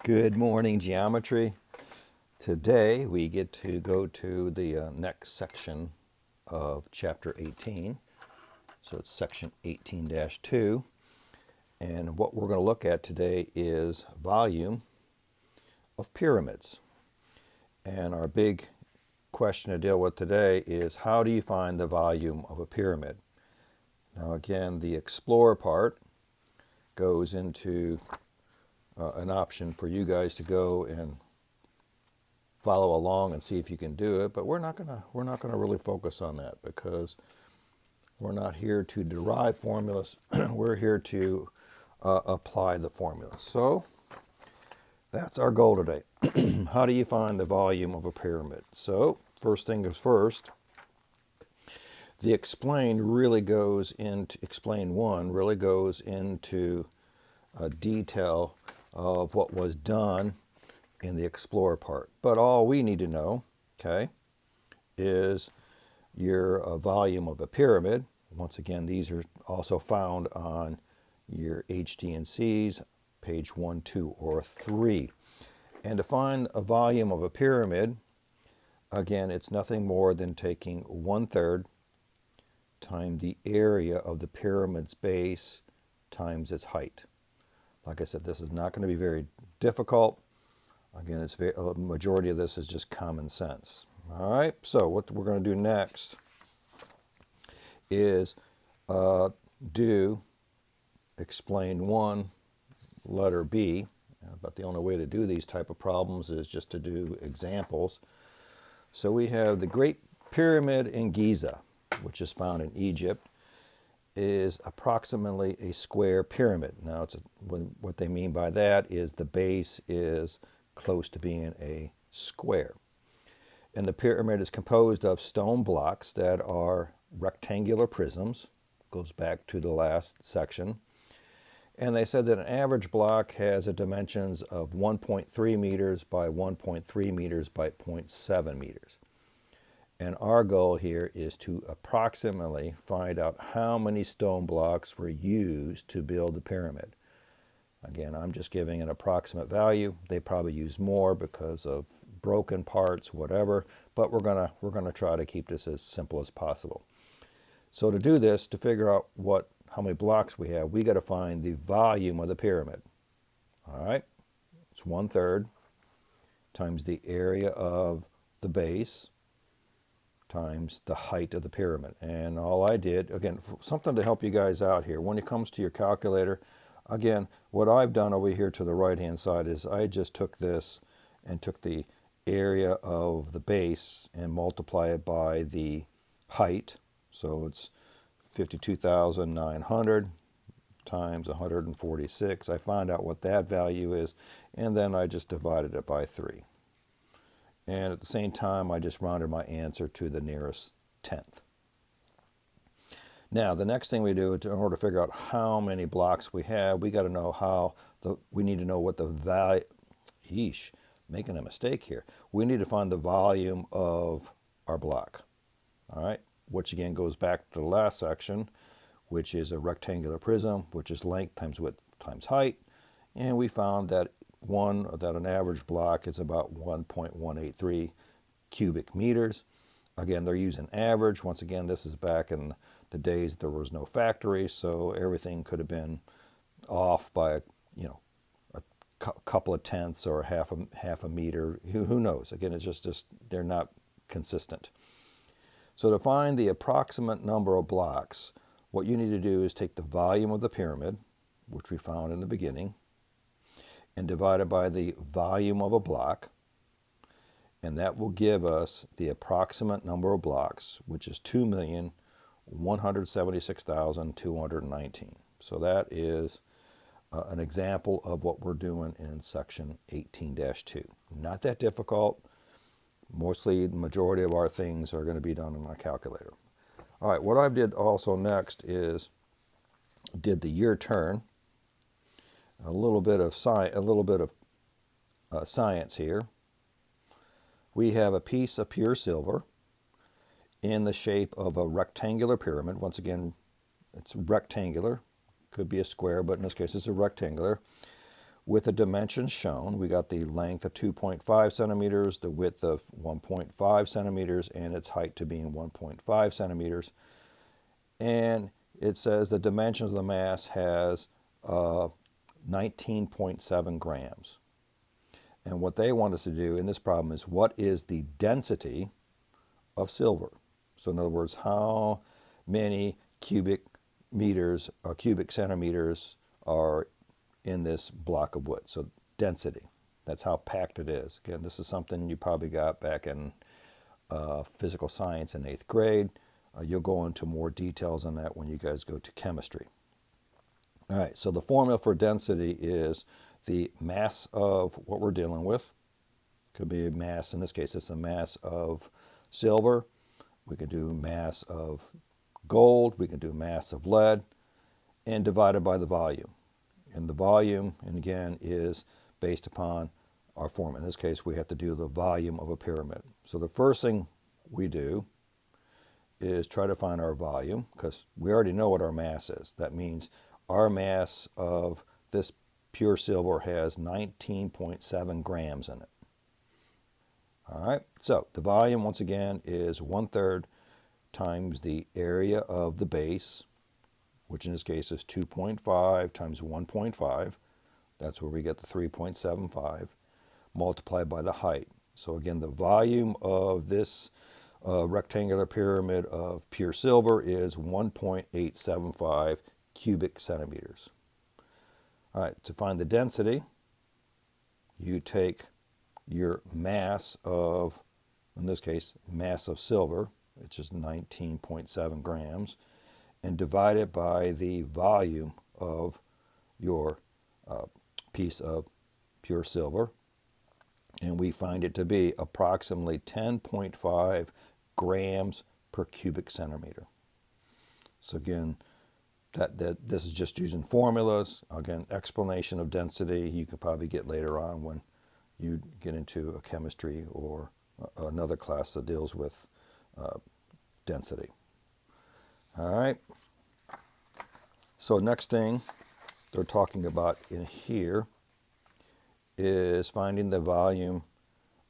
Good morning, geometry. Today we get to go to the next section of chapter 18. So it's section 18-2. And what we're going to look at today is volume of pyramids. And our big question to deal with today is, how do you find the volume of a pyramid? Now again, the explorer part goes into an option for you guys to go and follow along and see if you can do it, but we're not gonna really focus on that because we're not here to derive formulas. We're here to apply the formulas. So that's our goal today. How do you find the volume of a pyramid? So first thing is first, the explain 1 really goes into detail of what was done in the explorer part. But all we need to know, okay, is your volume of a pyramid. Once again, these are also found on your HD&Cs, page 1, 2, or 3. And to find a volume of a pyramid, again, it's nothing more than taking 1/3 times the area of the pyramid's base times its height. Like I said, this is not going to be very difficult. Again, a majority of this is just common sense. All right, so what we're going to do next is do explain 1, letter B. But the only way to do these type of problems is just to do examples. So we have the Great Pyramid in Giza, which is found in Egypt, is approximately a square pyramid. Now, what they mean by that is the base is close to being a square. And the pyramid is composed of stone blocks that are rectangular prisms. Goes back to the last section. And they said that an average block has a dimensions of 1.3 meters by 1.3 meters by 0.7 meters. And our goal here is to approximately find out how many stone blocks were used to build the pyramid. Again, I'm just giving an approximate value. They probably use more because of broken parts, whatever, but we're gonna try to keep this as simple as possible. So to do this, to figure out how many blocks we have, we got to find the volume of the pyramid. All right, it's 1/3 times the area of the base times the height of the pyramid. And all I did, again, something to help you guys out here, when it comes to your calculator, again, what I've done over here to the right hand side is I just took this and took the area of the base and multiply it by the height. So it's 52,900 times 146. I find out what that value is, and then I just divided it by 3. And at the same time, I just rounded my answer to the nearest tenth. Now, the next thing we do, in order to figure out how many blocks we have, we got to know we need to know what the value, making a mistake here. We need to find the volume of our block, all right? Which again goes back to the last section, which is a rectangular prism, which is length times width times height. And we found that an average block is about 1.183 cubic meters. Again, they're using average. Once again, this is back in the days there was no factory, so everything could have been off by a couple of tenths or half a meter. Who knows? Again, it's just they're not consistent. So to find the approximate number of blocks, what you need to do is take the volume of the pyramid, which we found in the beginning, and divide it by the volume of a block, and that will give us the approximate number of blocks, which is 2,176,219. So that is an example of what we're doing in section 18-2. Not that difficult. Mostly, the majority of our things are going to be done on my calculator. All right, what I did also next is did the year turn. A little bit of science here. We have a piece of pure silver in the shape of a rectangular pyramid. Once again, it's rectangular. Could be a square, but in this case it's a rectangular. with the dimensions shown. We got the length of 2.5 centimeters, the width of 1.5 centimeters, and its height to being 1.5 centimeters. And it says the dimensions of the mass has 19.7 grams. And what they want us to do in this problem is, what is the density of silver? So in other words, how many cubic meters or cubic centimeters are in this block of wood? So density, that's how packed it is. Again, this is something you probably got back in physical science in 8th grade. You'll go into more details on that when you guys go to chemistry. All right, so the formula for density is the mass of what we're dealing with. Could be a mass, in this case it's a mass of silver. We can do mass of gold, we can do mass of lead, and divided by the volume. And the volume, and again, is based upon our formula. In this case, we have to do the volume of a pyramid. So the first thing we do is try to find our volume, because we already know what our mass is. That means our mass of this pure silver has 19.7 grams in it. All right, so the volume, once again, is 1/3 times the area of the base, which in this case is 2.5 times 1.5. That's where we get the 3.75, multiplied by the height. So again, the volume of this rectangular pyramid of pure silver is 1.875 cubic centimeters. All right, to find the density, you take your mass of, in this case, mass of silver, which is 19.7 grams, and divide it by the volume of your piece of pure silver. And we find it to be approximately 10.5 grams per cubic centimeter. So again, this is just using formulas. Again, explanation of density you could probably get later on when you get into a chemistry or another class that deals with density. All right. So next thing they're talking about in here is finding the volume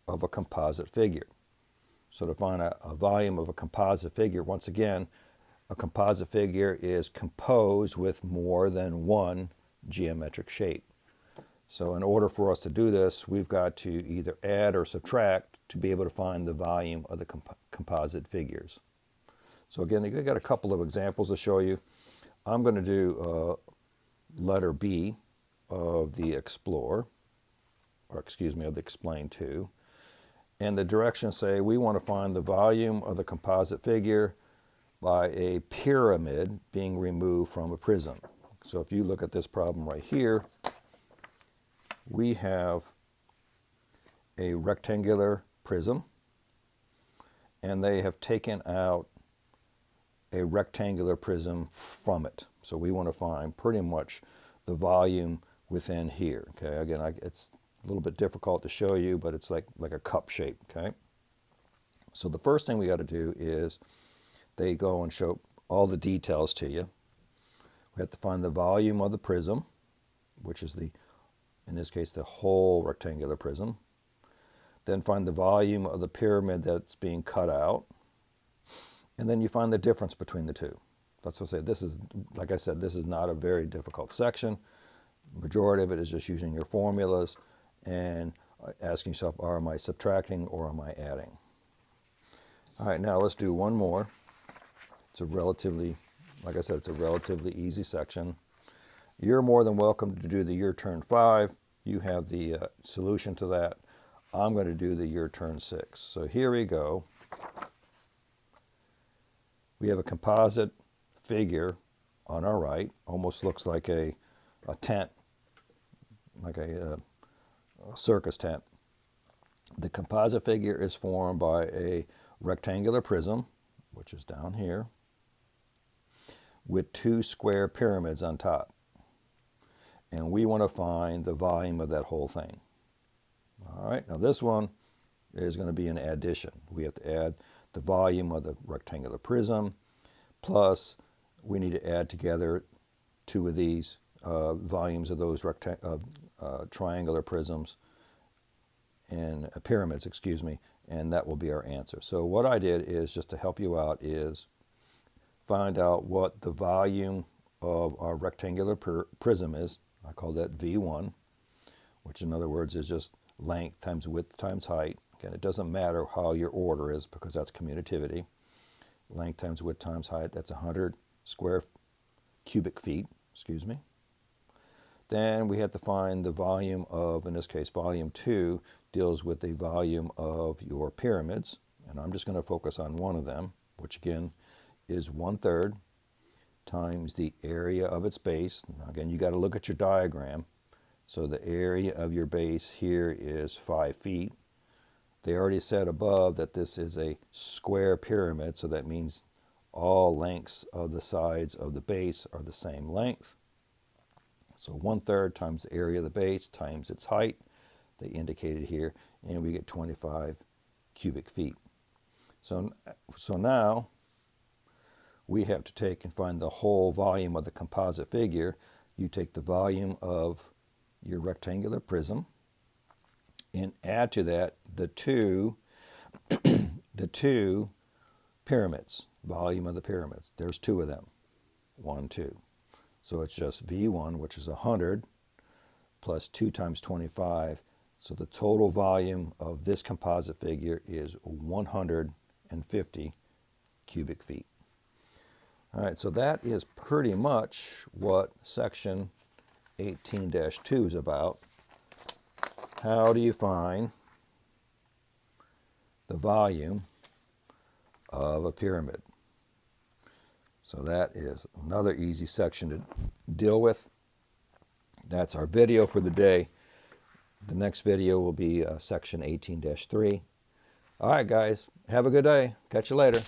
of a composite figure. So to find a volume of a composite figure, once again, a composite figure is composed with more than one geometric shape. So in order for us to do this, we've got to either add or subtract to be able to find the volume of the composite figures. So again, I've got a couple of examples to show you. I'm going to do letter B of the Explore, or excuse me, of the Explain 2. And the directions say we want to find the volume of the composite figure by a pyramid being removed from a prism. So if you look at this problem right here, we have a rectangular prism, and they have taken out a rectangular prism from it. So we want to find pretty much the volume within here. Okay, again, it's a little bit difficult to show you, but it's like a cup shape. Okay, so the first thing we got to do is they go and show all the details to you. We have to find the volume of the prism, which is in this case, the whole rectangular prism. Then find the volume of the pyramid that's being cut out. And then you find the difference between the two. That's what I say. This is, like I said, this is not a very difficult section. Majority of it is just using your formulas and asking yourself, am I subtracting or am I adding? All right, now let's do one more. It's a relatively, like I said, it's a relatively easy section. You're more than welcome to do the Your Turn 5. You have the solution to that. I'm going to do the Your Turn 6. So here we go. We have a composite figure on our right. Almost looks like a tent, like a circus tent. The composite figure is formed by a rectangular prism, which is down here, with two square pyramids on top. And we want to find the volume of that whole thing. All right, now this one is going to be an addition. We have to add the volume of the rectangular prism, plus we need to add together two of these volumes of those triangular prisms and pyramids, excuse me, and that will be our answer. So what I did is, just to help you out, is find out what the volume of our rectangular prism is. I call that V1, which in other words is just length times width times height. Again, it doesn't matter how your order is because that's commutativity. Length times width times height, that's 100 cubic feet, excuse me. Then we have to find the volume of, in this case, volume 2 deals with the volume of your pyramids. And I'm just going to focus on one of them, which again is 1/3 times the area of its base. Now again, you got to look at your diagram. So the area of your base here is 5 feet. They already said above that this is a square pyramid, so that means all lengths of the sides of the base are the same length. So 1/3 times the area of the base times its height, they indicated here, and we get 25 cubic feet. So now we have to take and find the whole volume of the composite figure. You take the volume of your rectangular prism and add to that the two pyramids, volume of the pyramids. There's 2 of them, 1, 2. So it's just V1, which is 100, plus 2 times 25. So the total volume of this composite figure is 150 cubic feet. All right, so that is pretty much what section 18-2 is about. How do you find the volume of a pyramid? So that is another easy section to deal with. That's our video for the day. The next video will be section 18-3. All right, guys, have a good day. Catch you later.